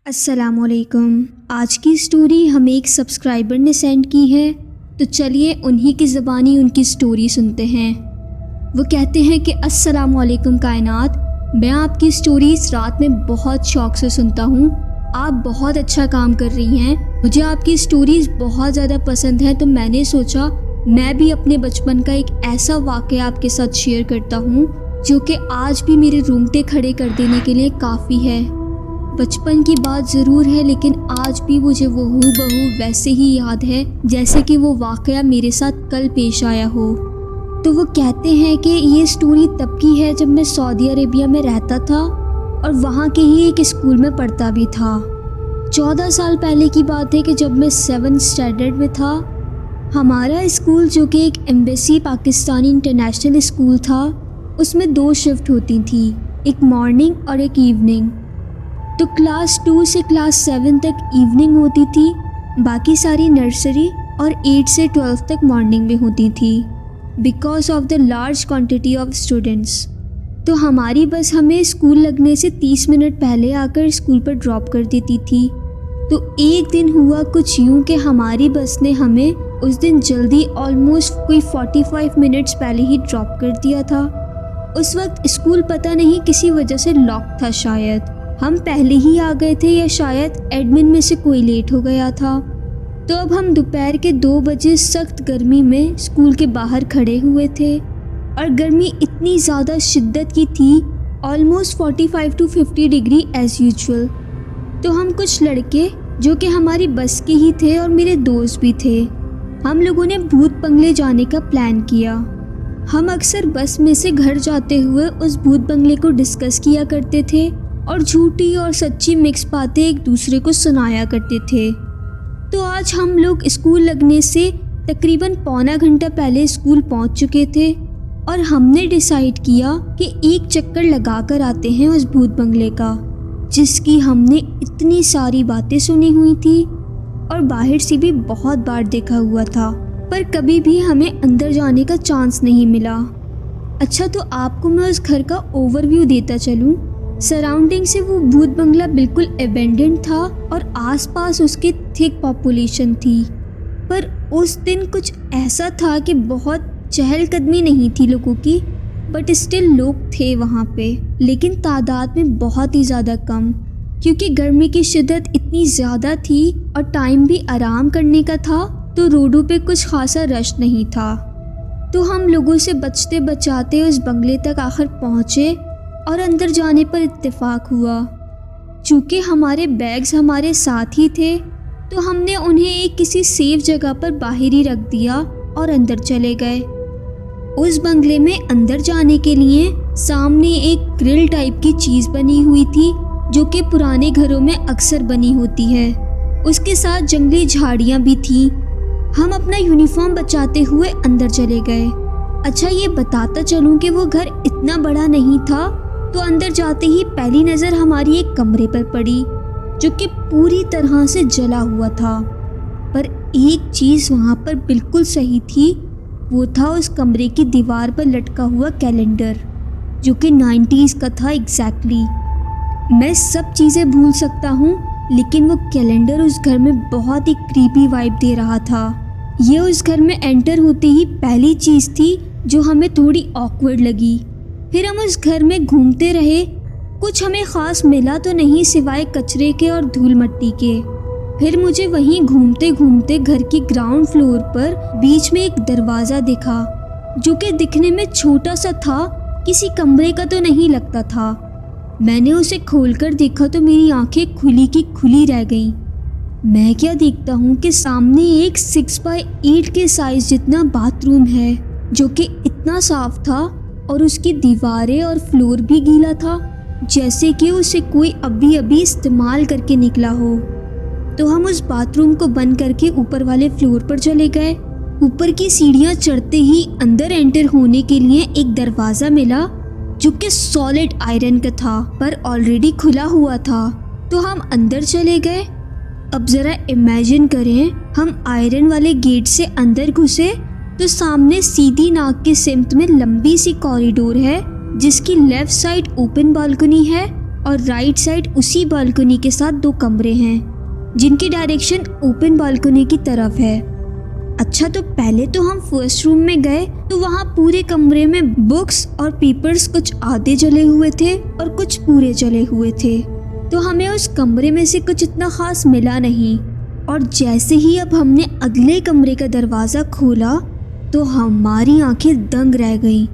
السلام علیکم۔ آج کی سٹوری ہمیں ایک سبسکرائبر نے سینڈ کی ہے، تو چلیے انہی کی زبانی ان کی سٹوری سنتے ہیں۔ وہ کہتے ہیں کہ السلام علیکم کائنات، میں آپ کی سٹوریز رات میں بہت شوق سے سنتا ہوں۔ آپ بہت اچھا کام کر رہی ہیں، مجھے آپ کی سٹوریز بہت زیادہ پسند ہیں، تو میں نے سوچا میں بھی اپنے بچپن کا ایک ایسا واقعہ آپ کے ساتھ شیئر کرتا ہوں جو کہ آج بھی میرے رونگٹے کھڑے کر دینے کے لیے کافی ہے۔ بچپن کی بات ضرور ہے، لیکن آج بھی مجھے وہ ہو بہو ویسے ہی یاد ہے جیسے کہ وہ واقعہ میرے ساتھ کل پیش آیا ہو۔ تو وہ کہتے ہیں کہ یہ سٹوری تب کی ہے جب میں سعودی عربیہ میں رہتا تھا اور وہاں کے ہی ایک اسکول میں پڑھتا بھی تھا۔ 14 سال پہلے کی بات ہے کہ جب میں 7th اسٹینڈرڈ میں تھا۔ ہمارا اسکول جو کہ ایک ایمبیسی پاکستانی انٹرنیشنل اسکول تھا، اس میں 2 شفٹ ہوتی تھیں، ایک مارننگ اور ایک ایوننگ۔ تو کلاس 2 سے کلاس 7 تک ایوننگ ہوتی تھی، باقی ساری نرسری اور 8 سے 12 تک مارننگ میں ہوتی تھی، because of the large quantity of students. تو ہماری بس ہمیں اسکول لگنے سے 30 منٹ پہلے آ کر اسکول پر ڈراپ کر دیتی تھی۔ تو ایک دن ہوا کچھ یوں کہ ہماری بس نے ہمیں اس دن جلدی آلموسٹ کوئی 45 منٹس پہلے ہی ڈراپ کر دیا تھا۔ اس وقت اسکول پتہ نہیں کسی وجہ سے لاک تھا، شاید ہم پہلے ہی آ گئے تھے یا شاید ایڈمن میں سے کوئی لیٹ ہو گیا تھا۔ تو اب ہم دوپہر کے 2 بجے سخت گرمی میں اسکول کے باہر کھڑے ہوئے تھے، اور گرمی اتنی زیادہ شدت کی تھی، almost 45 to 50 degree as usual. تو ہم کچھ لڑکے جو کہ ہماری بس کے ہی تھے اور میرے دوست بھی تھے، ہم لوگوں نے بھوت بنگلے جانے کا پلان کیا۔ ہم اکثر بس میں سے گھر جاتے ہوئے اس بھوت بنگلے کو ڈسکس کیا کرتے تھے اور جھوٹی اور سچی مکس باتیں ایک دوسرے کو سنایا کرتے تھے۔ تو آج ہم لوگ اسکول لگنے سے تقریباً پونا گھنٹہ پہلے اسکول پہنچ چکے تھے، اور ہم نے ڈیسائیڈ کیا کہ ایک چکر لگا کر آتے ہیں اس بھوت بنگلے کا، جس کی ہم نے اتنی ساری باتیں سنی ہوئی تھی اور باہر سے بھی بہت بار دیکھا ہوا تھا، پر کبھی بھی ہمیں اندر جانے کا چانس نہیں ملا۔ اچھا، تو آپ کو میں اس گھر کا اوور ویو دیتا چلوں۔ سراؤنڈنگ سے وہ بھوت بنگلہ بالکل ایبینڈنڈ تھا اور آس پاس اس کی تھک پاپولیشن تھی، پر اس دن کچھ ایسا تھا کہ بہت چہل قدمی نہیں تھی لوگوں کی، بٹ اسٹل لوگ تھے وہاں پہ، لیکن تعداد میں بہت ہی زیادہ کم، کیونکہ گرمی کی شدت اتنی زیادہ تھی اور ٹائم بھی آرام کرنے کا تھا، تو روڈوں پہ کچھ خاصا رش نہیں تھا۔ تو ہم لوگوں سے بچتے بچاتے اس بنگلے تک آخر پہنچے اور اندر جانے پر اتفاق ہوا۔ چونکہ ہمارے بیگز ہمارے ساتھ ہی تھے، تو ہم نے انہیں ایک کسی سیف جگہ پر باہر ہی رکھ دیا اور اندر چلے گئے۔ اس بنگلے میں اندر جانے کے لیے سامنے ایک گرل ٹائپ کی چیز بنی ہوئی تھی، جو کہ پرانے گھروں میں اکثر بنی ہوتی ہے۔ اس کے ساتھ جنگلی جھاڑیاں بھی تھیں۔ ہم اپنا یونیفارم بچاتے ہوئے اندر چلے گئے۔ اچھا، یہ بتاتا چلوں کہ وہ گھر اتنا بڑا نہیں تھا، تو اندر جاتے ہی پہلی نظر ہماری ایک کمرے پر پڑی جو کہ پوری طرح سے جلا ہوا تھا، پر ایک چیز وہاں پر بالکل صحیح تھی، وہ تھا اس کمرے کی دیوار پر لٹکا ہوا کیلنڈر، جو کہ 90s کا تھا ایگزیکٹلی۔ میں سب چیزیں بھول سکتا ہوں، لیکن وہ کیلنڈر اس گھر میں بہت ہی کریپی وائب دے رہا تھا۔ یہ اس گھر میں انٹر ہوتے ہی پہلی چیز تھی جو ہمیں تھوڑی آکورڈ لگی۔ پھر ہم اس گھر میں گھومتے رہے، کچھ ہمیں خاص ملا تو نہیں سوائے کچرے کے اور دھول مٹی کے۔ پھر مجھے وہیں گھومتے گھومتے گھر کی گراؤنڈ فلور پر بیچ میں ایک دروازہ دکھا، جو کہ دکھنے میں چھوٹا سا تھا، کسی کمرے کا تو نہیں لگتا تھا۔ میں نے اسے کھول کر دیکھا تو میری آنکھیں کھلی کی کھلی رہ گئیں۔ میں کیا دیکھتا ہوں کہ سامنے ایک 6x8 کے سائز جتنا باتھ روم ہے، جو کہ اتنا صاف تھا اور اس کی دیواریں اور فلور بھی گیلا تھا، جیسے کہ اسے کوئی ابھی استعمال کر کے نکلا ہو۔ تو ہم اس باتھ روم کو بند کر کے اوپر والے فلور پر چلے گئے۔ اوپر کی سیڑھیاں چڑھتے ہی اندر انٹر ہونے کے لیے ایک دروازہ ملا، جو کہ سالڈ آئرن کا تھا، پر آلریڈی کھلا ہوا تھا۔ تو ہم اندر چلے گئے۔ اب ذرا امیجن کریں، ہم آئرن والے گیٹ سے اندر گھسے تو سامنے سیدھی ناک کے سمت میں لمبی سی کوریڈور ہے، جس کی لیفٹ سائڈ اوپن بالکنی ہے और राइट साइड उसी बालकनी के साथ 2 कमरे हैं जिनकी डायरेक्शन ओपन बालकनी की तरफ है। अच्छा, तो पहले तो हम फर्स्ट रूम में गए तो वहाँ पूरे कमरे में बुक्स और पेपर्स कुछ आधे जले हुए थे और कुछ पूरे जले हुए थे, तो हमें उस कमरे में से कुछ इतना खास मिला नहीं। और जैसे ही अब हमने अगले कमरे का दरवाज़ा खोला तो हमारी आंखें दंग रह गईं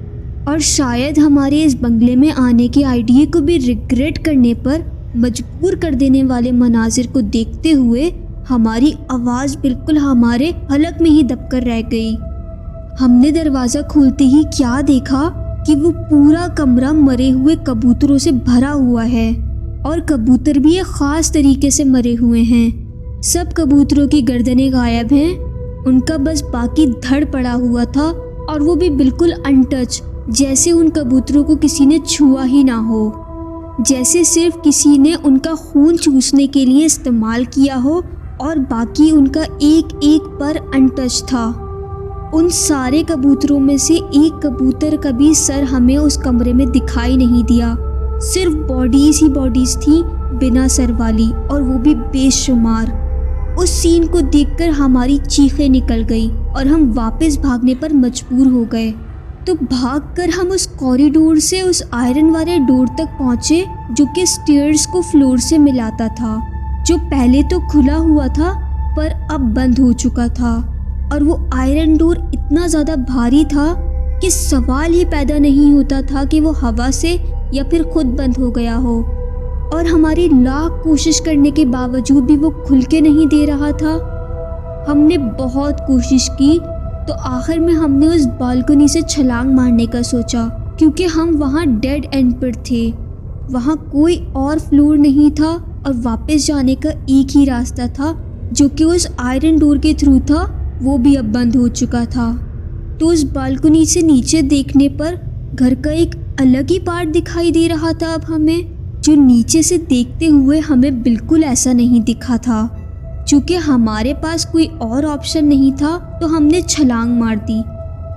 और शायद हमारे इस बंगले में आने के आइडिया को भी रिग्रेट करने पर मजबूर कर देने वाले मनाजिर को देखते हुए हमारी आवाज़ बिल्कुल हमारे हलक में ही दबकर रह गई। हमने दरवाज़ा खोलते ही क्या देखा कि वो पूरा कमरा मरे हुए कबूतरों से भरा हुआ है और कबूतर भी एक ख़ास तरीके से मरे हुए हैं। सब कबूतरों की गर्दनें गायब हैं, उनका बस बाकी धड़ पड़ा हुआ था और वो भी बिल्कुल अनटच, जैसे उन कबूतरों को किसी ने छुआ ही ना हो, जैसे सिर्फ किसी ने उनका खून चूसने के लिए इस्तेमाल किया हो और बाकी उनका एक एक पर अनटच था। उन सारे कबूतरों में से एक कबूतर का भी सर हमें उस कमरे में दिखाई नहीं दिया, सिर्फ बॉडीज ही बॉडीज थी बिना सर वाली, और वो भी बेशुमार। उस सीन को देखकर हमारी चीखें निकल गई और हम वापस भागने पर मजबूर हो गए। तो भागकर हम उस कॉरिडोर से उस आयरन वाले डोर तक पहुँचे जो कि स्टेयर्स को फ्लोर से मिलाता था, जो पहले तो खुला हुआ था पर अब बंद हो चुका था। और वो आयरन डोर इतना ज़्यादा भारी था कि सवाल ही पैदा नहीं होता था कि वो हवा से या फिर खुद बंद हो गया हो। और हमारी लाख कोशिश करने के बावजूद भी वो खुल के नहीं दे रहा था। हमने बहुत कोशिश की तो आखिर में हमने उस बालकनी से छलांग मारने का सोचा, क्योंकि हम वहाँ डेड एंड पर थे, वहाँ कोई और फ्लोर नहीं था और वापस जाने का एक ही रास्ता था जो कि उस आयरन डोर के थ्रू था, वो भी अब बंद हो चुका था। तो उस बालकनी से नीचे देखने पर घर का एक अलग ही पार्ट दिखाई दे रहा था अब हमें, जो नीचे से देखते हुए हमें बिल्कुल ऐसा नहीं दिखा था। चूँकि हमारे पास कोई और ऑप्शन नहीं था तो हमने छलांग मार दी।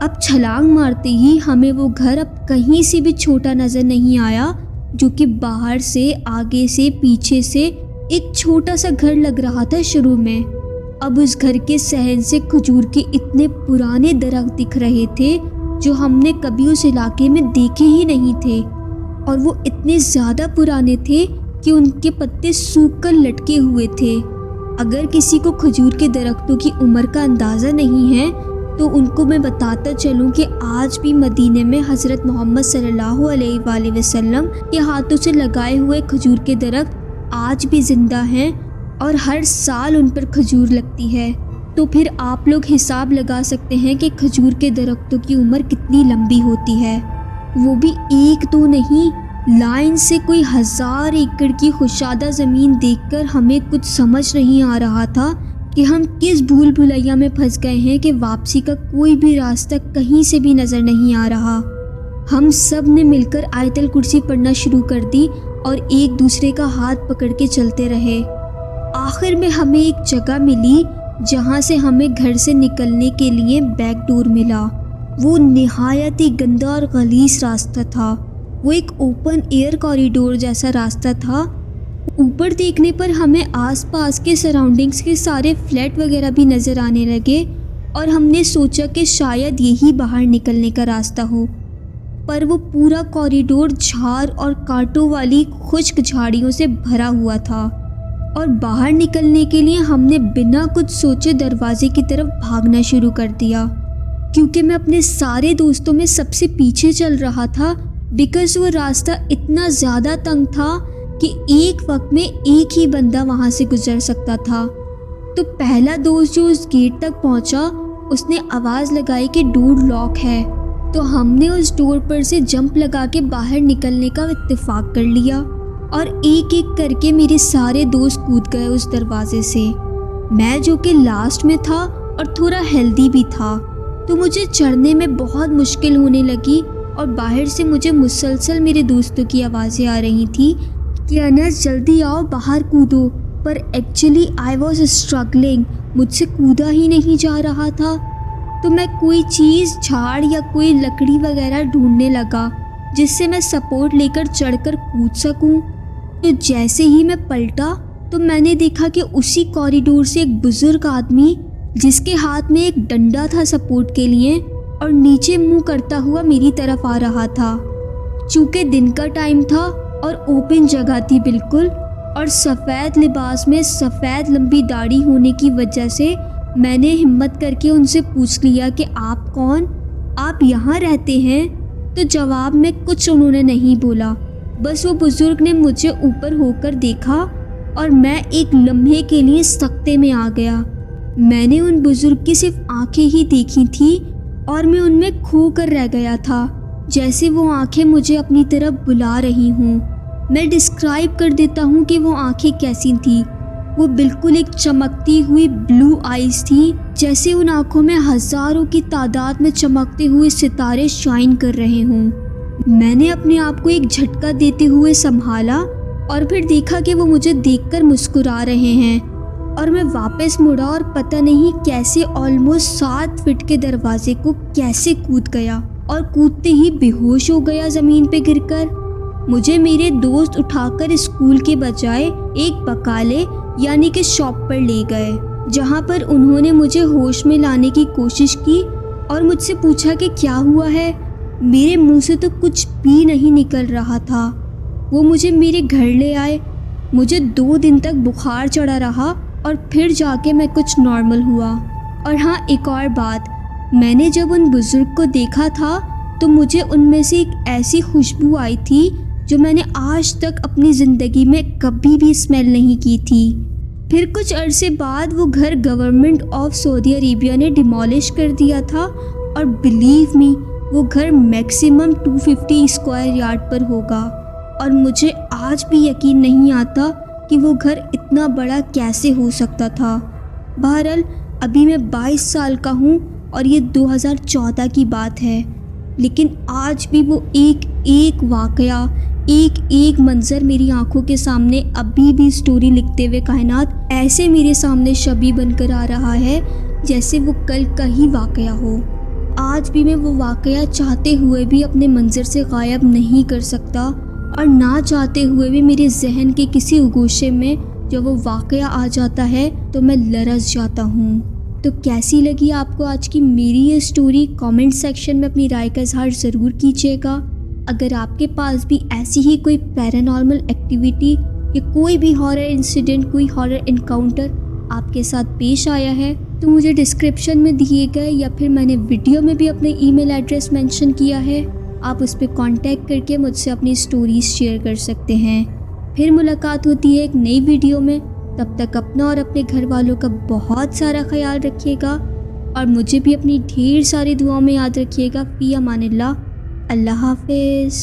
अब छलांग मारते ही हमें वो घर अब कहीं से भी छोटा नज़र नहीं आया, जो कि बाहर से, आगे से, पीछे से एक छोटा सा घर लग रहा था शुरू में। अब उस घर के सहन से खजूर के इतने पुराने दरख्त दिख रहे थे जो हमने कभी उस इलाके में देखे ही नहीं थे, और वो इतने ज़्यादा पुराने थे कि उनके पत्ते सूख कर लटके हुए थे। अगर किसी को खजूर के दरख्तों की उम्र का अंदाज़ा नहीं है तो उनको मैं बताता चलूँ कि आज भी मदीने में हज़रत मोहम्मद सल्लल्लाहु अलैहि वसल्लम के हाथों से लगाए हुए खजूर के दरख्त आज भी ज़िंदा हैं और हर साल उन पर खजूर लगती है। तो फिर आप लोग हिसाब लगा सकते हैं कि खजूर के दरख्तों की उम्र कितनी लंबी होती है। वो भी एक दो नहीं, लाइन से कोई 1000 एकड़ की खुशादा ज़मीन देखकर हमें कुछ समझ नहीं आ रहा था कि हम किस भूल भुलैया में फंस गए हैं कि वापसी का कोई भी रास्ता कहीं से भी नज़र नहीं आ रहा। हम सब ने मिलकर आयतल कुर्सी पढ़ना शुरू कर दी और एक दूसरे का हाथ पकड़ के चलते रहे। आखिर में हमें एक जगह मिली जहाँ से हमें घर से निकलने के लिए बैक डोर मिला। वो निहायत ही गंदा और गलीज़ रास्ता था। वो एक ओपन एयर कॉरिडोर जैसा रास्ता था। ऊपर देखने पर हमें आसपास के सराउंडिंग्स के सारे फ्लैट वगैरह भी नज़र आने लगे और हमने सोचा कि शायद यही बाहर निकलने का रास्ता हो, पर वो पूरा कॉरिडोर झाड़ और कांटों वाली खुश्क झाड़ियों से भरा हुआ था। और बाहर निकलने के लिए हमने बिना कुछ सोचे दरवाजे की तरफ भागना शुरू कर दिया, क्योंकि मैं अपने सारे दोस्तों में सबसे पीछे चल रहा था, बिकॉज़ वो रास्ता इतना ज़्यादा तंग था कि एक वक्त में एक ही बंदा वहाँ से गुजर सकता था। तो पहला दोस्त जो उस गेट तक पहुँचा उसने आवाज़ लगाई कि डोर लॉक है। तो हमने उस डोर पर से जंप लगा के बाहर निकलने का इत्तेफाक कर लिया और एक एक करके मेरे सारे दोस्त कूद गए उस दरवाजे से। मैं जो कि लास्ट में था और थोड़ा हेल्दी भी था, तो मुझे चढ़ने में बहुत मुश्किल होने लगी और बाहर से मुझे मुसलसल मेरे दोस्तों की आवाज़ें आ रही थी कि अनस जल्दी आओ, बाहर कूदो। पर एक्चुअली आई वॉज स्ट्रगलिंग, मुझसे कूदा ही नहीं जा रहा था। तो मैं कोई चीज़, झाड़ या कोई लकड़ी वगैरह ढूंढने लगा जिससे मैं सपोर्ट लेकर चढ़कर कूद सकूं। تو जैसे ही मैं पलटा तो मैंने देखा कि उसी कॉरिडोर से एक बुजुर्ग आदमी, जिसके हाथ में एक डंडा था सपोर्ट के लिए, और नीचे मुंह करता हुआ मेरी तरफ आ रहा था। चूँकि दिन का टाइम था और ओपन जगह थी बिल्कुल, और सफ़ेद लिबास में सफ़ेद लंबी दाढ़ी होने की वजह से मैंने हिम्मत करके उनसे पूछ लिया कि आप कौन, आप यहाँ रहते हैं? तो जवाब में कुछ उन्होंने नहीं बोला। बस वो बुज़ुर्ग ने मुझे ऊपर होकर देखा और मैं एक लम्हे के लिए सकते में आ गया। मैंने उन बुज़ुर्ग की सिर्फ आंखें ही देखी थी और मैं उनमें खो कर रह गया था, जैसे वो आंखें मुझे अपनी तरफ बुला रही हों। मैं डिस्क्राइब कर देता हूँ कि वो आंखें कैसी थी। वो बिल्कुल एक चमकती हुई ब्लू आइज़ थी, जैसे उन आँखों में हज़ारों की तादाद में चमकते हुए सितारे शाइन कर रहे हों। मैंने अपने आप को एक झटका देते हुए संभाला और फिर देखा कि वो मुझे देखकर मुस्कुरा रहे हैं, और मैं वापस मुड़ा और पता नहीं कैसे ऑलमोस्ट 7 फीट के दरवाजे को कैसे कूद गया, और कूदते ही बेहोश हो गया ज़मीन पे गिरकर। मुझे मेरे दोस्त उठाकर स्कूल के बजाय एक बकाले यानी कि शॉप पर ले गए, जहाँ पर उन्होंने मुझे होश में लाने की कोशिश की और मुझसे पूछा कि क्या हुआ है। मेरे मुंह से तो कुछ भी नहीं निकल रहा था। वो मुझे मेरे घर ले आए। मुझे 2 दिन तक बुखार चढ़ा रहा और फिर जाके मैं कुछ नॉर्मल हुआ। और हाँ, एक और बात, मैंने जब उन बुज़ुर्ग को देखा था तो मुझे उनमें से एक ऐसी खुशबू आई थी जो मैंने आज तक अपनी ज़िंदगी में कभी भी स्मेल नहीं की थी। फिर कुछ अरसे बाद वो घर गवर्नमेंट ऑफ सऊदी अरेबिया ने डिमोलिश कर दिया था, और बिलीव मी, वो घर मैक्सिमम 250 स्क्वायर यार्ड पर होगा, और मुझे आज भी यकीन नहीं आता कि वो घर इतना बड़ा कैसे हो सकता था। बहरहाल अभी मैं 22 साल का हूँ और ये 2014 की बात है, लेकिन आज भी वो एक एक वाक़या, एक एक मंज़र मेरी आंखों के सामने अभी भी स्टोरी लिखते हुए कायनात ऐसे मेरे सामने शबीह बनकर आ रहा है जैसे वो कल का ही वाक़या हो। आज भी मैं वो वाक़या चाहते हुए भी अपने मंज़र से गायब नहीं कर सकता, और ना चाहते हुए भी मेरे जहन के किसी गोशे में जब वो वाक़या आ जाता है तो मैं लरज़ जाता हूँ। तो कैसी लगी आपको आज की मेरी ये स्टोरी? कमेंट सेक्शन में अपनी राय का इजहार ज़रूर कीजिएगा। अगर आपके पास भी ऐसी ही कोई पैरानॉर्मल एक्टिविटी या कोई भी हॉरर इंसिडेंट, कोई हॉरर इनकाउंटर आपके साथ पेश आया है तो मुझे डिस्क्रिप्शन में दिए गए या फिर मैंने वीडियो में भी अपने ईमेल एड्रेस मेंशन किया है, आप उस पर कांटेक्ट करके मुझसे अपनी स्टोरीज शेयर कर सकते हैं। फिर मुलाकात होती है एक नई वीडियो में। तब तक अपना और अपने घर वालों का बहुत सारा ख्याल रखिएगा, और मुझे भी अपनी ढेर सारी दुआओं में याद रखिएगा। फ़ी अमानिल्लाह। अल्लाह हाफिज़।